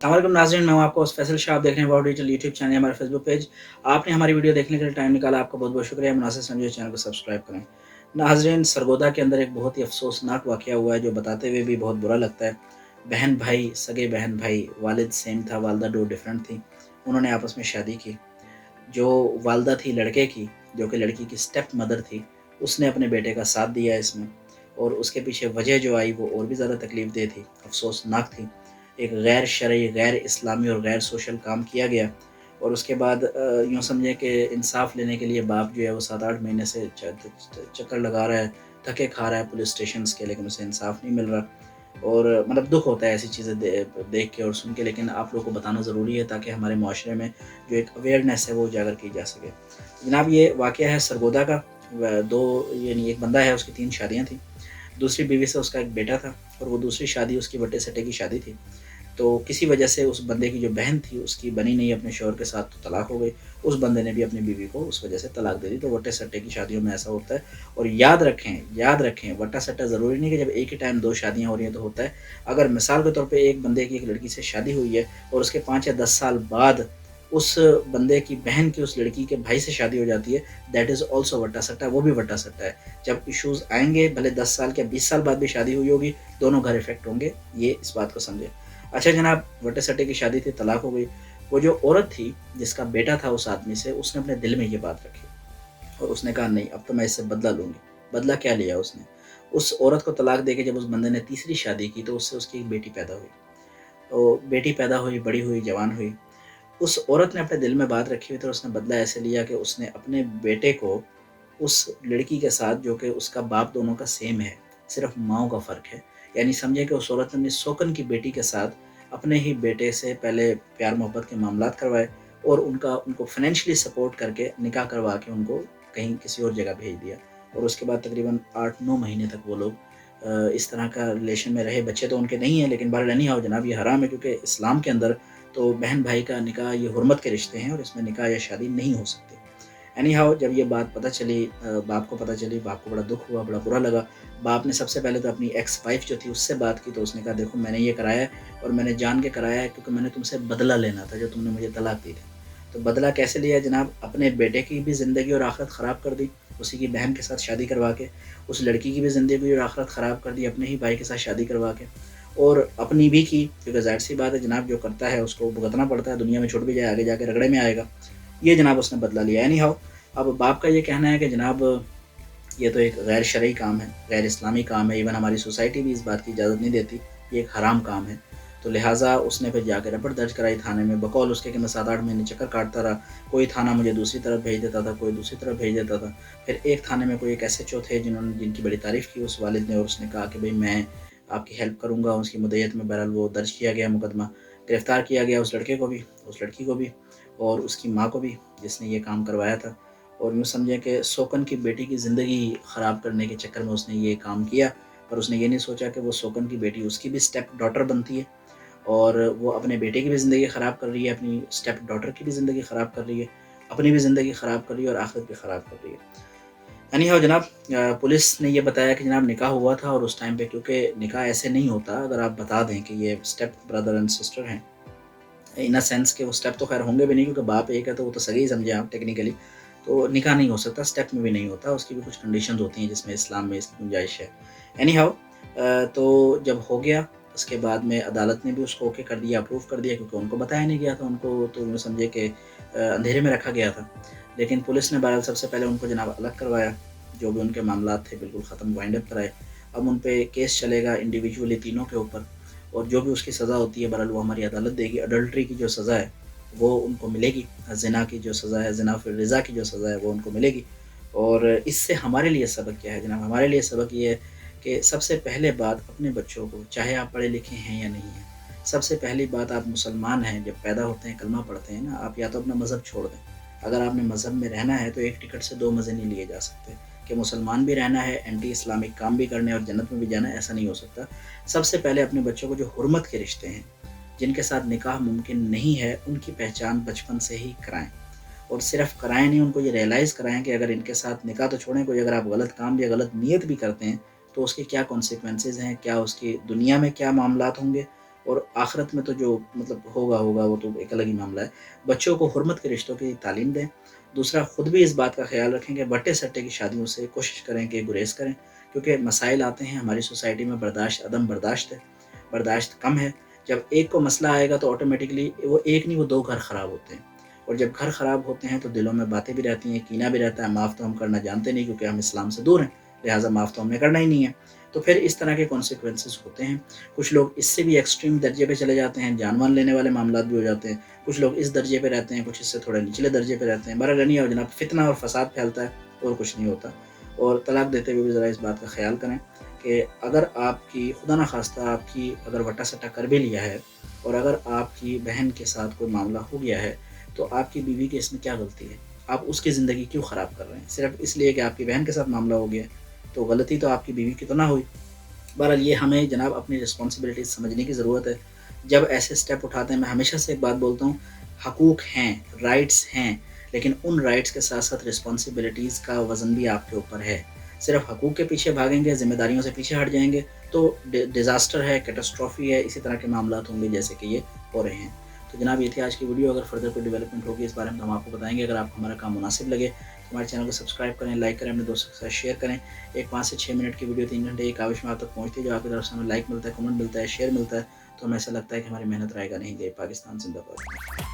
अस्सलामुअलैकुम नाज़रीन, मैं हूँ आपका होस्ट फैसल शाह। आप देख रहे हैं वर्ल्ड डिजिटल यूट्यूब चैनल, हमारा फेसबुक पेज। आपने हमारी वीडियो देखने के लिए टाइम निकाला, आपका बहुत बहुत शुक्रिया। मुनासिब समझिए चैनल को सब्सक्राइब करें। नाज़रीन, सरगोदा के अंदर एक बहुत ही अफसोसनाक वाक़या हुआ है जो बताते हुए भी बहुत बुरा लगता है। बहन भाई, सगे बहन भाई, वालिद सेम था, वालदा 2 डिफरेंट थी। उन्होंने आपस में शादी की। जो वालदा थी लड़के की, जो कि लड़की की स्टेप मदर थी, उसने अपने बेटे का साथ दिया इसमें, और उसके पीछे वजह जो आई वो और भी ज़्यादा तकलीफ़देह थी, अफ़सोसनाक थी। एक गैर शरई, गैर इस्लामी और गैर सोशल काम किया गया, और उसके बाद यूँ समझें कि इंसाफ़ लेने के लिए बाप जो है वो 7-8 महीने से चक्कर लगा रहा है, धक्के खा रहा है पुलिस स्टेशंस के, लेकिन उसे इंसाफ़ नहीं मिल रहा। और मतलब दुःख होता है ऐसी चीज़ें देख के और सुन के, लेकिन आप लोगों को बताना ज़रूरी है ताकि हमारे माशरे में जो एक अवेयरनेस है वो उजागर की जा सके। जनाब, ये वाक़या है सरगोदा का। दो, यानी एक बंदा है, उसकी 3 शादियाँ थी। दूसरी बीवी से उसका एक बेटा था, और वो दूसरी शादी उसकी वट्टे-सट्टे की शादी थी। तो किसी वजह से उस बंदे की जो बहन थी उसकी बनी नहीं अपने शौहर के साथ, तो तलाक हो गई। उस बंदे ने भी अपनी बीवी को उस वजह से तलाक दे दी। तो वट्टे-सट्टे की शादियों में ऐसा होता है। और याद रखें, वट्टा-सट्टा ज़रूरी नहीं कि जब एक ही टाइम 2 शादियाँ हो रही हैं तो होता है। अगर मिसाल के तौर पे एक बंदे की एक लड़की से शादी हुई है और उसके 5 या 10 साल बाद उस बंदे की बहन की उस लड़की के भाई से शादी हो जाती है, दैट इज़ ऑल्सो वट्टा-सट्टा, वो भी वट्टा-सट्टा है। जब इश्यूज़ आएँगे, भले 10 साल के 20 साल बाद भी शादी हुई होगी, दोनों घर इफ़ेक्ट होंगे, ये इस बात को समझें। अच्छा जनाब, वट्टे-सट्टे की शादी थी, तलाक हो गई। वो जो औरत थी, जिसका बेटा था उस आदमी से, उसने अपने दिल में ये बात रखी और उसने कहा नहीं, अब तो मैं इससे बदला लूँगी। बदला क्या लिया उसने? उस औरत को तलाक देके जब उस बंदे ने तीसरी शादी की तो उससे उसकी एक बेटी पैदा हुई। तो बेटी पैदा हुई, बड़ी हुई, जवान हुई। उस औरत ने अपने दिल में बात रखी हुई थी और उसने बदला ऐसे लिया कि उसने अपने बेटे को उस लड़की के साथ, जो कि उसका बाप दोनों का सेम है, सिर्फ़ माँओं का फ़र्क है। यानी समझिए कि उस औरत ने अपनी सौकन की बेटी के साथ अपने ही बेटे से पहले प्यार-मोहब्बत के मामलात करवाए और उनको फ़ाइनेंशियली सपोर्ट करके निकाह करवा के उनको कहीं किसी और जगह भेज दिया। और उसके बाद तकरीबन 8-9 महीने तक वो लोग इस तरह का रिलेशन में रहे। बच्चे तो उनके नहीं हैं, लेकिन बहरहाल एनी हाउ जनाब, ये हराम है, क्योंकि इस्लाम के अंदर तो बहन-भाई का निकाह ये हुर्मत के रिश्ते हैं और इसमें निकाह या शादी नहीं हो सकती। एनी हाउ जब ये बात पता चली, बाप को पता चली, बाप को बड़ा दुःख हुआ, बड़ा बुरा लगा। बाप ने सबसे पहले तो अपनी एक्स वाइफ़ जो थी उससे बात की, तो उसने कहा देखो मैंने ये कराया है और मैंने जान के कराया है, क्योंकि मैंने तुमसे बदला लेना था जो तुमने मुझे तलाक दी थी। तो बदला कैसे लिया जनाब? अपने बेटे की भी ज़िंदगी और आखिरत ख़राब कर दी, उसी की बहन के साथ शादी करवा के। उस लड़की की भी ज़िंदगी और आखिरत ख़राब कर दी अपने ही भाई के साथ शादी करवा के। और अपनी भी की, क्योंकि ज़ाहिर-सी बात है जनाब, जो करता है उसको भुगतना पड़ता है, दुनिया में छूट भी जाए आगे जाके रगड़े में आएगा। ये जनाब उसने बदला लिया। एनी हाउ अब बाप का ये कहना है कि जनाब ये तो एक गैर शरई काम है, गैर इस्लामी काम है, इवन हमारी सोसाइटी भी इस बात की इजाज़त नहीं देती, ये एक हराम काम है। तो लिहाज़ा उसने फिर जाके रिपोर्ट दर्ज कराई थाने में, बकौल उसके कि मैं 7-8 महीने चक्कर काटता रहा। कोई थाना मुझे दूसरी तरफ भेज देता था, कोई दूसरी तरफ भेज देता था। फिर एक थाने में कोई एक एसएचओ थे जिनकी बड़ी तारीफ़ की उस वालिद ने, और उसने कहा कि भई मैं आपकी हेल्प करूँगा। उसकी मदईयत में बहरहाल वो दर्ज किया गया मुकदमा, गिरफ़्तार किया गया उस लड़के को भी, उस लड़की को भी और उसकी माँ को भी, जिसने ये काम करवाया था। और यूँ समझें कि शोकन की बेटी की ज़िंदगी ख़राब करने के चक्कर में उसने ये काम किया, पर उसने ये नहीं सोचा कि वो शोकन की बेटी उसकी भी स्टेप डॉटर बनती है, और वो अपने बेटे की भी ज़िंदगी ख़राब कर रही है, अपनी स्टेप डॉटर की भी ज़िंदगी ख़राब कर रही है, अपनी भी ज़िंदगी ख़राब कर रही है और आखिरत भी ख़राब कर रही है। एनी हाउ जनाब, पुलिस ने ये बताया कि जनाब निकाह हुआ था, और उस टाइम पे क्योंकि निकाह ऐसे नहीं होता अगर आप बता दें कि ये स्टेप ब्रदर एंड सिस्टर हैं, इन अ सेंस कि वो स्टेप तो खैर होंगे भी नहीं, क्योंकि बाप एक है तो वो तो सगे ही समझे आप टेक्निकली। तो निकाह नहीं हो सकता, स्टेप में भी नहीं होता, उसकी भी कुछ कंडीशंस होती हैं जिसमें इस्लाम में इसकी गुंजाइश है। एनी हाउ तो जब हो गया, उसके बाद में अदालत ने भी उसको ओके कर दिया, अप्रूव कर दिया, क्योंकि उनको बताया नहीं गया था, उनको तो यूँ समझे कि अंधेरे में रखा गया था। लेकिन पुलिस ने बहरहाल सबसे पहले उनको जनाब अलग करवाया, जो भी उनके मामलात थे बिल्कुल ख़त्म, वाइंड अप कराए। अब उन पे केस चलेगा इंडिविजुअली तीनों के ऊपर, और जो भी उसकी सज़ा होती है बहरहाल वो हमारी अदालत देगी। अडल्ट्री की जो सज़ा है वो उनको मिलेगी, ज़िना की जो सज़ा है, ज़िना फिर रिज़ा की जो सज़ा है वो उनको मिलेगी। और इससे हमारे लिए सबक क्या है जनाब? हमारे लिए सबक ये है कि सबसे पहले बात अपने बच्चों को, चाहे आप पढ़े लिखे हैं या नहीं हैं, सबसे पहली बात, आप मुसलमान हैं, जब पैदा होते हैं कलमा पढ़ते हैं ना, आप या तो अपना मज़हब छोड़ दें। अगर आपने मज़हब में रहना है तो एक टिकट से 2 मज़े नहीं लिए जा सकते, कि मुसलमान भी रहना है, एंटी इस्लामिक काम भी करने और जन्नत में भी जाना है, ऐसा नहीं हो सकता। सबसे पहले अपने बच्चों को जो हुर्मत के रिश्ते हैं, जिनके साथ निकाह मुमकिन नहीं है, उनकी पहचान बचपन से ही कराएँ। और सिर्फ़ कराएँ नहीं, उनको ये रियलाइज़ कराएँ कि अगर इनके साथ निकाह तो छोड़ें, कोई अगर आप गलत काम या गलत नियत भी करते हैं, तो उसके क्या कॉन्सिक्वेंसेज़ हैं, क्या उसकी दुनिया में क्या मामलात होंगे और आखिरत में तो जो मतलब होगा वो तो एक अलग ही मामला है। बच्चों को हुर्मत के रिश्तों की तालीम दें। दूसरा, खुद भी इस बात का ख्याल रखें कि बट्टे-सट्टे की शादियों से कोशिश करें कि गुरेज़ करें, क्योंकि मसाइल आते हैं हमारी सोसाइटी में, अदम बर्दाश्त है, बर्दाश्त कम है। जब एक को मसला आएगा तो ऑटोमेटिकली वो एक नहीं वो 2 घर ख़राब होते हैं, और जब घर ख़राब होते हैं तो दिलों में बातें भी रहती हैं, कीना भी रहता है, माफ़ तो हम करना जानते नहीं क्योंकि हम इस्लाम से दूर हैं, लिहाज़ा माफ़ तो हमने करना ही नहीं है। तो फिर इस तरह के कॉन्सिक्वेंसेस होते हैं। कुछ लोग इससे भी एक्सट्रीम दर्जे पे चले जाते हैं, जान-वान लेने वाले मामलात भी हो जाते हैं। कुछ लोग इस दर्जे पे रहते हैं, कुछ इससे थोड़े निचले दर्जे पे रहते हैं। बहरहाल नहीं हो जनाब, फितना और फ़साद फैलता है और कुछ नहीं होता। और तलाक देते हुए भी ज़रा इस बात का ख़्याल करें कि अगर आपकी खुदा न ख़ास्ता आपकी अगर वटा-सटा कर भी लिया है और अगर आपकी बहन के साथ कोई मामला हो गया है, तो आपकी बीवी की इसमें क्या गलती है? आप उसकी ज़िंदगी क्यों ख़राब कर रहे हैं? सिर्फ़ इसलिए कि आपकी बहन के साथ मामला हो गया है, तो गलती तो आपकी बीवी की तो ना हुई। बहरहाल ये हमें जनाब अपनी रिस्पॉन्सिबिलिटीज़ समझने की ज़रूरत है। जब ऐसे स्टेप उठाते हैं, मैं हमेशा से एक बात बोलता हूँ, हकूक़ हैं, राइट्स हैं, लेकिन उन राइट्स के साथ-साथ रिस्पॉन्सिबिलिटीज़ का वज़न भी आपके ऊपर है। सिर्फ़ हकूक़ के पीछे भागेंगे, ज़िम्मेदारियों से पीछे हट जाएँगे, तो डिज़ास्टर है, कैटास्ट्रॉफ़ी है, इसी तरह के मामलात होंगे जैसे कि ये हो रहे हैं। तो जनाब ये थी आज की वीडियो। अगर फर्दर कोई डेवलपमेंट होगी इस बारे में तो हम आपको बताएँगे। अगर आपको हमारा काम मुनासिब लगे तो हमारे चैनल को सब्सक्राइब करें, लाइक करें, अपने दोस्तों के साथ शेयर करें। एक 5 से 6 मिनट की वीडियो 3 घंटे की काविश में आप तक पहुँचती है, जो आपकी तरफ से हमें लाइक मिलता है, कमेंट मिलता है, शेयर मिलता है, तो हमें ऐसा लगता है कि हमारी मेहनत रायगा नहीं गई। पाकिस्तान ज़िंदाबाद।